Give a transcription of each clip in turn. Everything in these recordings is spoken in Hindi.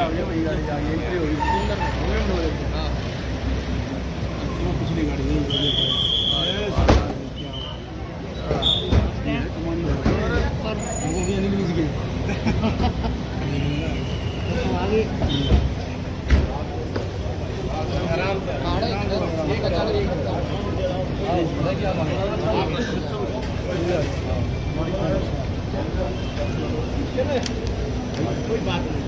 आ गया वही गाड़ी आ गई एंट्री हुई हाँ वो पिछली गाड़ी नहीं कोई बात नहीं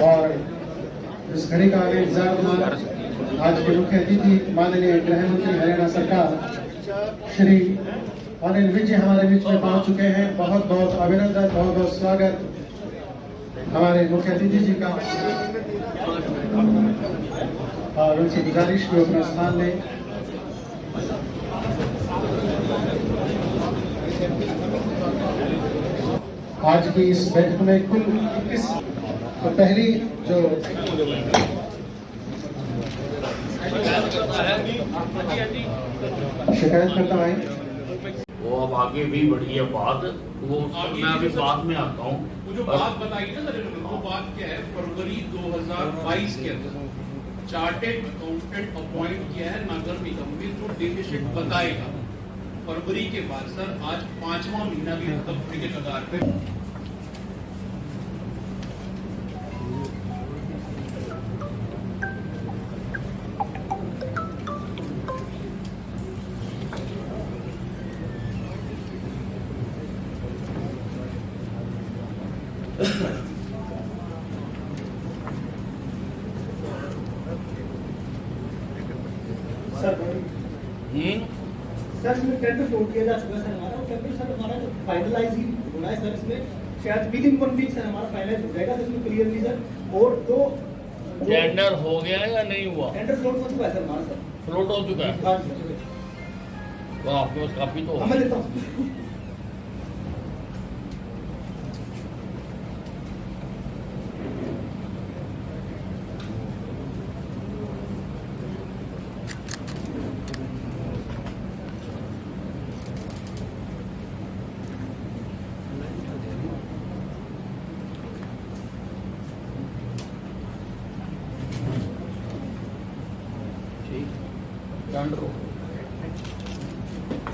और इस घड़ी का आगे इंतजार आज के मुख्य अतिथि माननीय गृह मंत्री हरियाणा सरकार श्री अनिल विज जी हमारे बीच में पहुंच चुके हैं। बहुत बहुत अभिनंदन, बहुत बहुत स्वागत हमारे मुख्य अतिथि जी का। और उनसे गुजारिश को अपना स्थान लें। आज की इस बैठक में कुल 21 तो पहली जो शिकायत करता है वो अब आगे भी बढ़ी है बात, वो मैं अभी बाद में आता हूँ। वो जो बात बताई ना सर, वो बात क्या है, फरवरी 2022 के अंदर चार्टेड अकाउंटेंट अपॉइंट किया है नगर निगम में जो डेफिसिट बताएगा। फरवरी के बाद सर आज 5वां महीना भी खत्म होने के कगार पे। सर इसमें टेंडर फ्लोट किया जा चुका है सर हमारा, टेंडर सर हमारा फाइनलाइज ही होना है सर। इसमें शायद विद इन 1 वीक सर हमारा फाइनलाइज हो जाएगा सर इसमें क्लियरली सर। और तो टेंडर हो गया या नहीं हुआ? टेंडर फ्लोट हो चुका है सर हमारा सर, फ्लोट हो चुका है। हाँ तो आपके पास काफी तो मैं देता हूँ।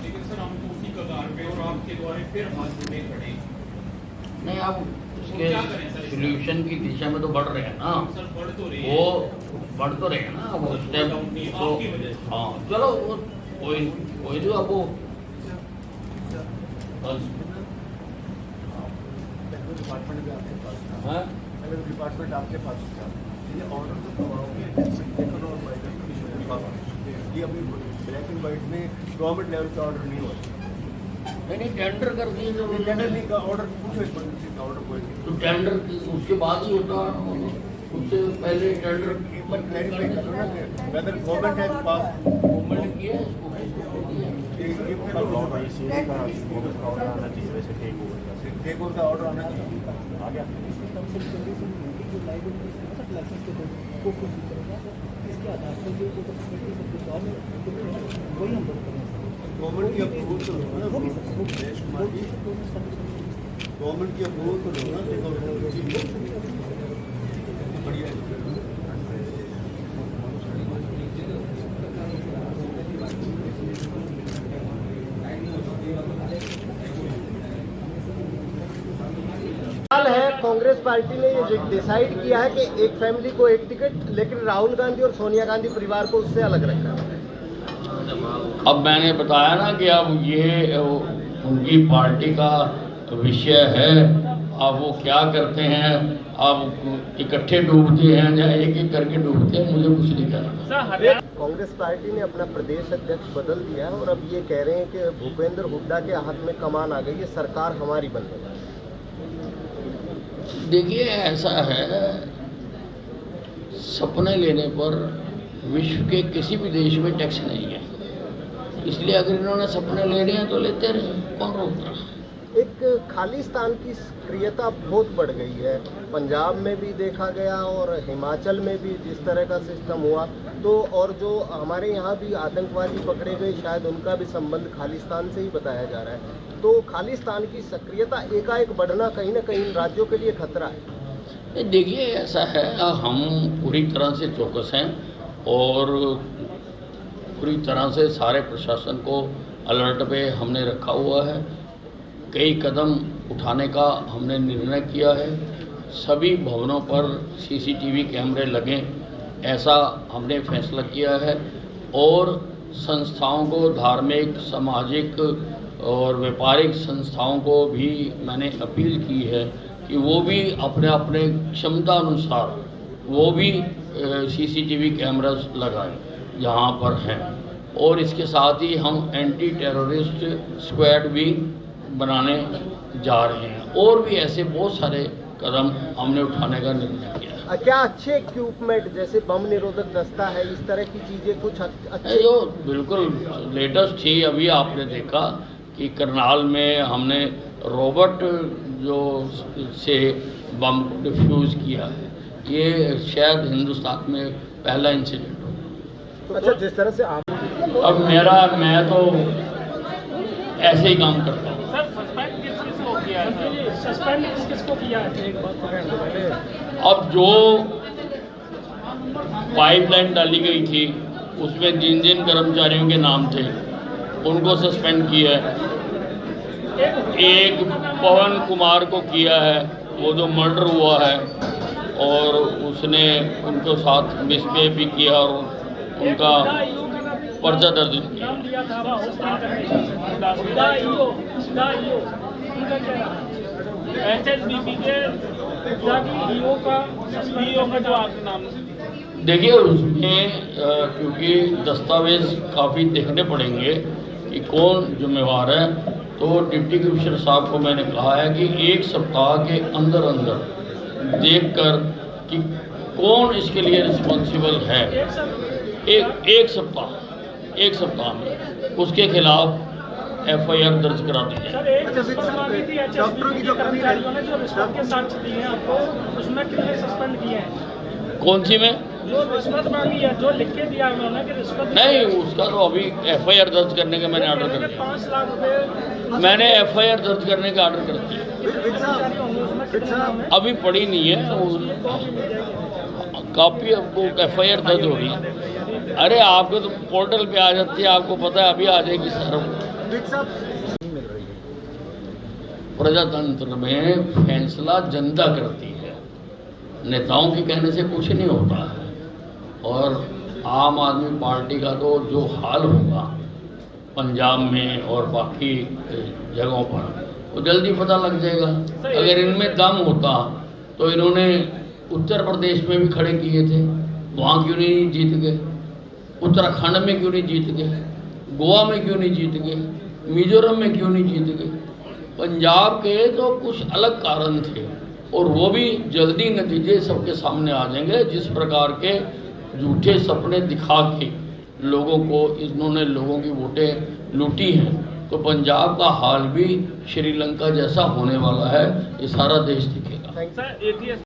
लेकिन सर हम तो उसी कगार पे और आपके द्वारा फिर हाथ में खड़े नहीं, आप उसके सोल्यूशन की दिशा में तो बढ़ रहे हैं ना सर, बढ़ तो रही है, वो बढ़ तो रहे हैं ना वो स्टेप तो। हाँ चलो वो कोई नहीं, अब वो डिपार्टमेंट आपके पास ये ऑर्डर तो करवाओगे ये अभी ब्लैक एंड व्हाइट में गवर्नमेंट लेवल का ऑर्डर नहीं हुआ। नहीं टेंडर कर दिए जो टेंडर नहीं का ऑर्डर पूछो एक का ऑर्डर कोई तो टेंडर उसके बाद ही होता, उससे पहले टेंडर क्लैरिफाई करो ना whether government has pass government किया है टेक ओवर का ऑर्डर आना चाहिए। आ गया इसके आधार पर जो वही हम लोग करेंगे। गवर्नमेंट की अप्रूवल तो लो ना, गवर्नमेंट की अप्रूवल तो लो ना, बढ़िया। है कांग्रेस पार्टी ने ये डिसाइड किया है कि एक फैमिली को एक टिकट, लेकिन राहुल गांधी और सोनिया गांधी परिवार को उससे अलग रखा है। अब मैंने बताया ना कि अब ये उनकी पार्टी का विषय है, अब वो क्या करते हैं, अब इकट्ठे डूबते हैं या एक एक करके डूबते हैं, मुझे कुछ नहीं कहना। कांग्रेस पार्टी ने अपना प्रदेश अध्यक्ष बदल दिया है और अब ये कह रहे हैं कि भूपेंद्र हुड्डा के हाथ में कमान आ गई है, सरकार हमारी बन गई। देखिए ऐसा है, सपने लेने पर विश्व के किसी भी देश में टैक्स नहीं है। इसलिए अगर इन्होंने सपने ले रहे हैं तो लेते रहे, कौन रोक रहा है। एक खालिस्तान की सक्रियता बहुत बढ़ गई है, पंजाब में भी देखा गया और हिमाचल में भी जिस तरह का सिस्टम हुआ, तो और जो हमारे यहाँ भी आतंकवादी पकड़े गए शायद उनका भी संबंध खालिस्तान से ही बताया जा रहा है। तो खालिस्तान की सक्रियता एकाएक बढ़ना कहीं ना कहीं राज्यों के लिए खतरा है। देखिए ऐसा है, हम पूरी तरह से चौकस हैं और पूरी तरह से सारे प्रशासन को अलर्ट पे हमने रखा हुआ है। कई कदम उठाने का हमने निर्णय किया है। सभी भवनों पर सीसीटीवी कैमरे लगें, ऐसा हमने फैसला किया है। और संस्थाओं को, धार्मिक, सामाजिक और व्यापारिक संस्थाओं को भी मैंने अपील की है कि वो भी अपने अपने क्षमता अनुसार वो भी सीसीटीवी कैमरास लगाएं जहाँ पर हैं। और इसके साथ ही हम एंटी टेररिस्ट स्क्वाड भी बनाने जा रहे हैं और भी ऐसे बहुत सारे कदम हमने उठाने का निर्णय किया है। क्या अच्छे इक्विपमेंट जैसे बम निरोधक दस्ता है, इस तरह की चीज़ें कुछ अच्छे जो बिल्कुल लेटेस्ट थी, अभी आपने देखा कि करनाल में हमने रोबोट जो से बम को डिफ्यूज़ किया है। ये शायद हिंदुस्तान में पहला इंसिडेंट हो। अच्छा, जिस तरह से आप अब मैं तो ऐसे ही काम करता हूँ। सस्पेंड किसको किया है? अब जो पाइपलाइन डाली गई थी उसमें जिन जिन कर्मचारियों के नाम थे उनको सस्पेंड किया है। एक पवन कुमार को किया है, वो जो मर्डर हुआ है और उसने उनको साथ मिसबिहेव भी किया और उनका पर्चा दर्ज किया। देखिए उसमें क्योंकि दस्तावेज काफ़ी देखने पड़ेंगे कि कौन जिम्मेवार है, तो डिप्टी कमिश्नर साहब को मैंने कहा है कि 1 सप्ताह के अंदर अंदर देखकर कि कौन इसके लिए रिस्पॉन्सिबल है, एक सप्ताह में उसके खिलाफ FIR दर्ज करा दी जाए। डॉक्टरों की जो कर्मचारियों ने जो रिश्वत के साक्ष्य दिए हैं आपको, उसमें कितने सस्पेंड किए हैं? कौन सी में? जो रिश्वत मांगी है, जो लिख के दिया उन्होंने कि रिश्वत नहीं, उसका तो अभी FIR दर्ज करने का मैंने ऑर्डर कर दिया। 5 लाख रुपए मैंने FIR दर्ज करने का ऑर्डर कर दिया। अभी पड़ी नहीं है कापी, आपको FIR दर्ज हो रही है। अरे आपको तो पोर्टल पे आ जाती है, आपको पता है, अभी आ जाएगी सर। प्रजातंत्र में फैसला जनता करती है, नेताओं के कहने से कुछ नहीं होता है। और आम आदमी पार्टी का तो जो हाल होगा पंजाब में और बाकी जगहों पर वो जल्दी पता लग जाएगा। अगर इनमें दम होता तो इन्होंने उत्तर प्रदेश में भी खड़े किए थे, वहाँ क्यों नहीं जीत गए? उत्तराखंड में क्यों नहीं जीत गए? गोवा में क्यों नहीं जीत गए? मिजोरम में क्यों नहीं जीत गए? पंजाब के तो कुछ अलग कारण थे और वो भी जल्दी नतीजे सबके सामने आ जाएंगे। जिस प्रकार के झूठे सपने दिखा के लोगों को इन्होंने लोगों की वोटें लूटी हैं, तो पंजाब का हाल भी श्रीलंका जैसा होने वाला है। ये सारा देश दिखेगा।